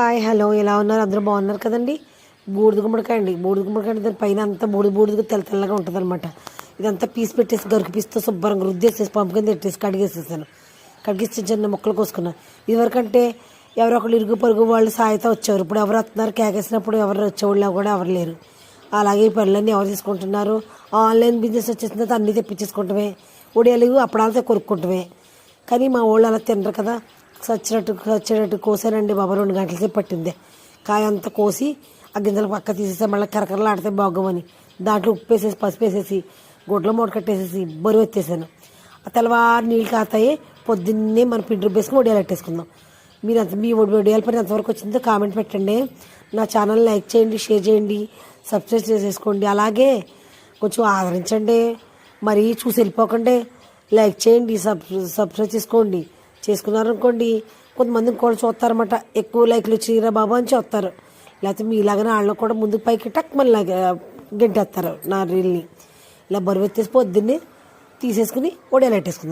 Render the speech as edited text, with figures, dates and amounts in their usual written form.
Hi hello ఎలా ఉన్నారు? అందరూ బాగున్నారు కదండి. బూడిద గుమ్మడికాయ అండి. బూడిద గుమ్మడికాయ అంటే దాని పైన అంతా బూడిదగా తెల్లగా ఉంటుంది అనమాట. ఇదంతా పీస్ పెట్టేసి గరికి పీస్తో శుభ్రంగా రుద్దేసేసి పంపు కింద పెట్టేసి కడిగేసేసాను. కడిగేసి చిన్న ముక్కలు కోసుకున్నాను. ఇదివరకంటే ఎవరో ఒకళ్ళు ఇరుగు పొరుగు వాళ్ళు సాయిత వచ్చేవారు. ఇప్పుడు ఎవరు వస్తున్నారు కేకేసినప్పుడు ఎవరు వచ్చేవాళ్ళు కూడా ఎవరు లేరు. అలాగే ఈ పనులన్నీ ఎవరు తీసుకుంటున్నారు? ఆన్లైన్ బిజినెస్ వచ్చేసిన తర్వాత అన్నీ తెప్పించేసుకుంటామే. ఉడియాలు అప్పుడాలతో కొనుక్కుంటామే. కానీ మా వాళ్ళు అలా తినరు కదా. చచ్చినట్టు కోసానండి బాబా. 2 గంటల సేపు పట్టింది. కాయ అంతా కోసి ఆ గింజలు పక్క తీసేసి మళ్ళీ కరకరలు ఆడితే బాగోమని దాంట్లో ఉప్పు వేసేసి పసుపు వేసేసి గుడ్ల మూట కట్టేసేసి బరువు ఎత్తేసాను. ఆ తెల్లవారు నీళ్ళు కాతాయి. పొద్దున్నే మన పిండి రుబ్బేసుకుని వడియాలు పెట్టేసుకుందాం. మీ వడియాల పని ఎంతవరకు వచ్చిందో కామెంట్ పెట్టండి. నా ఛానల్ లైక్ చేయండి, షేర్ చేయండి, సబ్స్క్రైబ్ చేసేసుకోండి. అలాగే కొంచెం ఆదరించండి. మరీ చూసి వెళ్ళిపోకండి. లైక్ చేయండి, సబ్స్క్రైబ్ చేసుకున్నారనుకోండి కొంతమంది ఇంకోళ్ళు చూస్తారన్నమాట. ఎక్కువ లైక్లు వచ్చిరా బాబు అని చూస్తారు. లేకపోతే మీలాగానే వాళ్ళు కూడా ముందుకు పైకి టక్ మళ్ళీ గెంటేస్తారు నా రీల్ని. ఇలా బరువు ఎత్తేసి పొద్దున్నే తీసేసుకుని వడియాలు పెట్టేసుకుందాం.